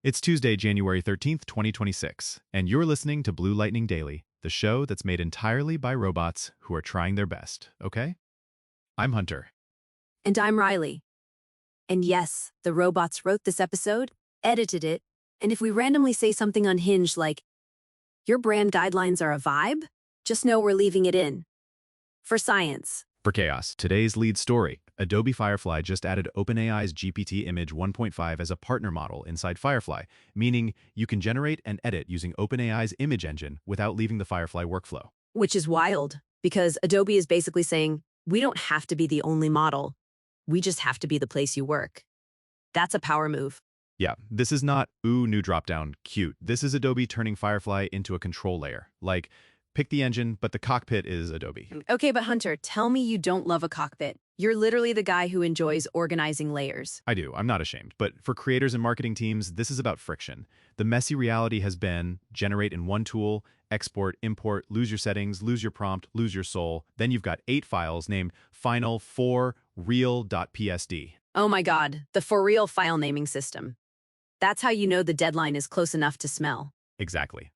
It's Tuesday, January 13th, 2026, and you're listening to Blue Lightning Daily, the show that's made entirely by robots who are trying their best, okay? I'm Hunter. And I'm Riley. And yes, the robots wrote this episode, edited it, and if we randomly say something unhinged like, your brand guidelines are a vibe, just know we're leaving it in. For science. For chaos, today's lead story. Adobe Firefly just added OpenAI's GPT Image 1.5 as a partner model inside Firefly, meaning you can generate and edit using OpenAI's image engine without leaving the Firefly workflow. Which is wild, because Adobe is basically saying, we don't have to be the only model. We just have to be the place you work. That's a power move. Yeah, this is not, ooh, new dropdown, cute. This is Adobe turning Firefly into a control layer. Like, pick the engine, but the cockpit is Adobe. Okay, but Hunter, tell me you don't love a cockpit. You're literally the guy who enjoys organizing layers. I do, I'm not ashamed. But for creators and marketing teams, this is about friction. The messy reality has been generate in one tool, export, import, lose your settings, lose your prompt, lose your soul. Then you've got 8 files named final for real.psd. Oh my God, the for real file naming system. That's how you know the deadline is close enough to smell. Exactly.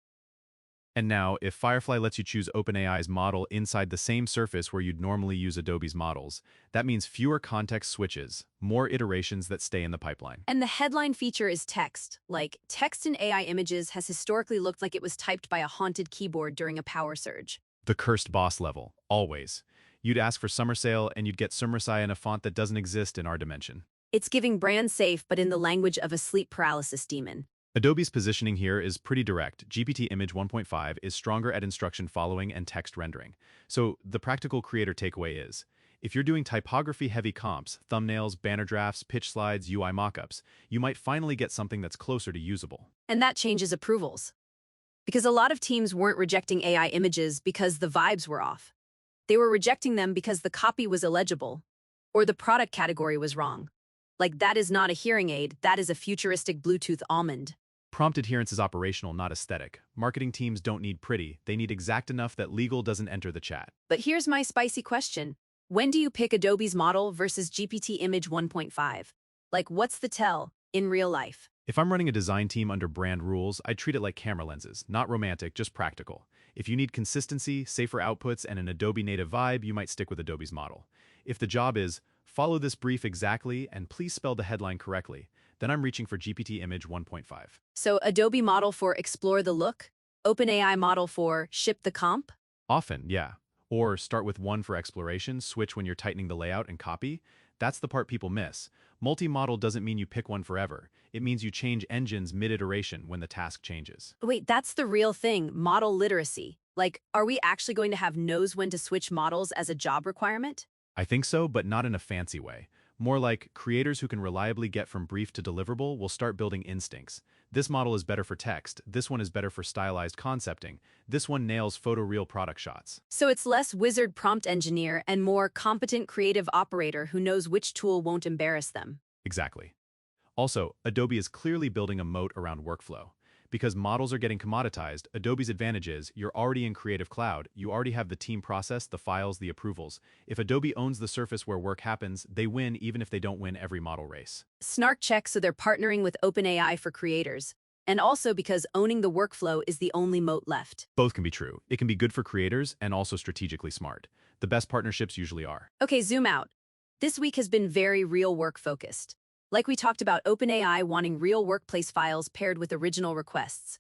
And now, if Firefly lets you choose OpenAI's model inside the same surface where you'd normally use Adobe's models, that means fewer context switches, more iterations that stay in the pipeline. And the headline feature is text. Like, text in AI images has historically looked like it was typed by a haunted keyboard during a power surge. The cursed boss level, always. You'd ask for Summer Sale and you'd get Summersai in a font that doesn't exist in our dimension. It's giving brand safe, but in the language of a sleep paralysis demon. Adobe's positioning here is pretty direct. GPT Image 1.5 is stronger at instruction following and text rendering. So the practical creator takeaway is, if you're doing typography-heavy comps, thumbnails, banner drafts, pitch slides, UI mockups, you might finally get something that's closer to usable. And that changes approvals. Because a lot of teams weren't rejecting AI images because the vibes were off. They were rejecting them because the copy was illegible, or the product category was wrong. Like, that is not a hearing aid, that is a futuristic Bluetooth almond. Prompt adherence is operational, not aesthetic. Marketing teams don't need pretty, they need exact enough that legal doesn't enter the chat. But here's my spicy question. When do you pick Adobe's model versus GPT Image 1.5? Like, what's the tell in real life? If I'm running a design team under brand rules, I treat it like camera lenses, not romantic, just practical. If you need consistency, safer outputs, and an Adobe native vibe, you might stick with Adobe's model. If the job is, follow this brief exactly and please spell the headline correctly, then I'm reaching for GPT Image 1.5. So Adobe model for explore the look, OpenAI model for ship the comp? Often, yeah. Or start with one for exploration, switch when you're tightening the layout and copy. That's the part people miss. Multi-model doesn't mean you pick one forever. It means you change engines mid-iteration when the task changes. Wait, that's the real thing, model literacy. Like, are we actually going to have knows when to switch models as a job requirement? I think so, but not in a fancy way. More like, creators who can reliably get from brief to deliverable will start building instincts. This model is better for text, this one is better for stylized concepting, this one nails photoreal product shots. So it's less wizard prompt engineer and more competent creative operator who knows which tool won't embarrass them. Exactly. Also, Adobe is clearly building a moat around workflow. Because models are getting commoditized, Adobe's advantage is you're already in Creative Cloud, you already have the team process, the files, the approvals. If Adobe owns the surface where work happens, they win even if they don't win every model race. Snark check, so they're partnering with OpenAI for creators. And also because owning the workflow is the only moat left. Both can be true. It can be good for creators and also strategically smart. The best partnerships usually are. Okay, zoom out. This week has been very real work focused. Like we talked about OpenAI wanting real workplace files paired with original requests.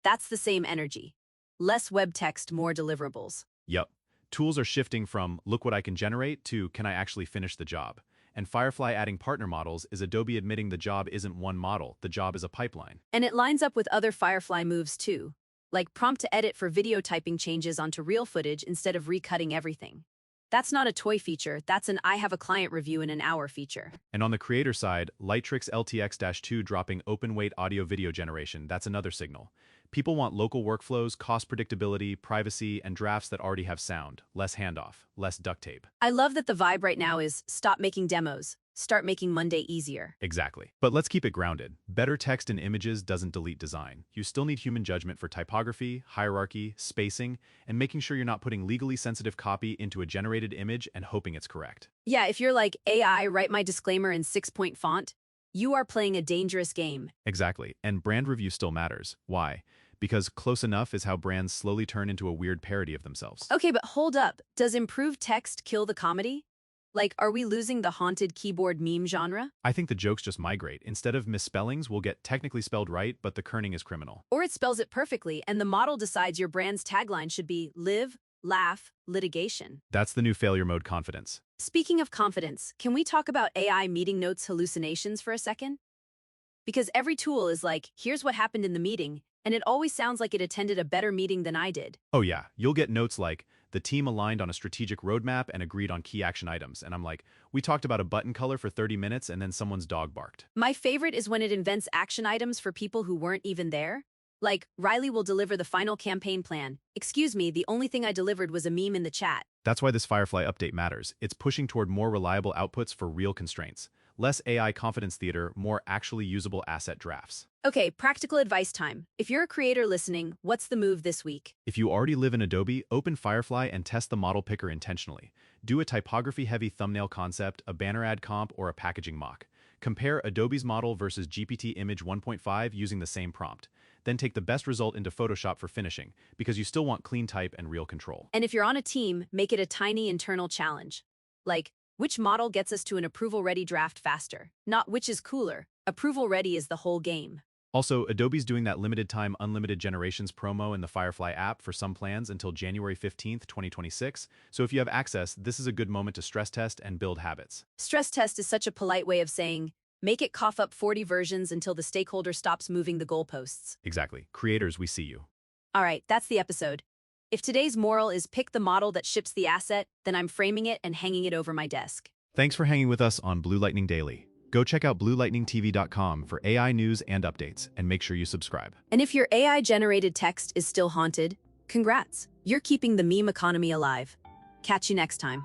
That's the same energy. Less web text, more deliverables. Yup. Tools are shifting from, look what I can generate, to, can I actually finish the job? And Firefly adding partner models is Adobe admitting the job isn't one model, the job is a pipeline. And it lines up with other Firefly moves too. Like prompt to edit for video typing changes onto real footage instead of recutting everything. That's not a toy feature, that's an I have a client review in an hour feature. And on the creator side, Lightricks LTX-2 dropping open weight audio video generation, that's another signal. People want local workflows, cost predictability, privacy, and drafts that already have sound, less handoff, less duct tape. I love that the vibe right now is stop making demos, start making Monday easier. Exactly. But let's keep it grounded. Better text and images doesn't delete design. You still need human judgment for typography, hierarchy, spacing, and making sure you're not putting legally sensitive copy into a generated image and hoping it's correct. Yeah, if you're like, AI, write my disclaimer in 6-point font, You are playing a dangerous game. Exactly. And brand review still matters. Why? Because close enough is how brands slowly turn into a weird parody of themselves. Okay, but hold up. Does improved text kill the comedy? Like, are we losing the haunted keyboard meme genre? I think the jokes just migrate. Instead of misspellings, we'll get technically spelled right, but the kerning is criminal. Or it spells it perfectly, and the model decides your brand's tagline should be live, laugh, litigation. That's the new failure mode confidence. Speaking of confidence, can we talk about AI meeting notes hallucinations for a second? Because every tool is like, here's what happened in the meeting, and it always sounds like it attended a better meeting than I did. Oh yeah, you'll get notes like, the team aligned on a strategic roadmap and agreed on key action items. And I'm like, we talked about a button color for 30 minutes and then someone's dog barked. My favorite is when it invents action items for people who weren't even there. Like, Riley will deliver the final campaign plan. Excuse me, the only thing I delivered was a meme in the chat. That's why this Firefly update matters. It's pushing toward more reliable outputs for real constraints. Less AI confidence theater, more actually usable asset drafts. Okay, practical advice time. If you're a creator listening, what's the move this week? If you already live in Adobe, open Firefly and test the model picker intentionally. Do a typography-heavy thumbnail concept, a banner ad comp, or a packaging mock. Compare Adobe's model versus GPT Image 1.5 using the same prompt. Then take the best result into Photoshop for finishing, because you still want clean type and real control. And if you're on a team, make it a tiny internal challenge. Like, which model gets us to an approval-ready draft faster? Not which is cooler. Approval-ready is the whole game. Also, Adobe's doing that limited-time Unlimited Generations promo in the Firefly app for some plans until January 15th, 2026. So if you have access, this is a good moment to stress test and build habits. Stress test is such a polite way of saying, make it cough up 40 versions until the stakeholder stops moving the goalposts. Exactly. Creators, we see you. All right, that's the episode. If today's moral is pick the model that ships the asset, then I'm framing it and hanging it over my desk. Thanks for hanging with us on Blue Lightning Daily. Go check out bluelightningtv.com for AI news and updates, and make sure you subscribe. And if your AI-generated text is still haunted, congrats, you're keeping the meme economy alive. Catch you next time.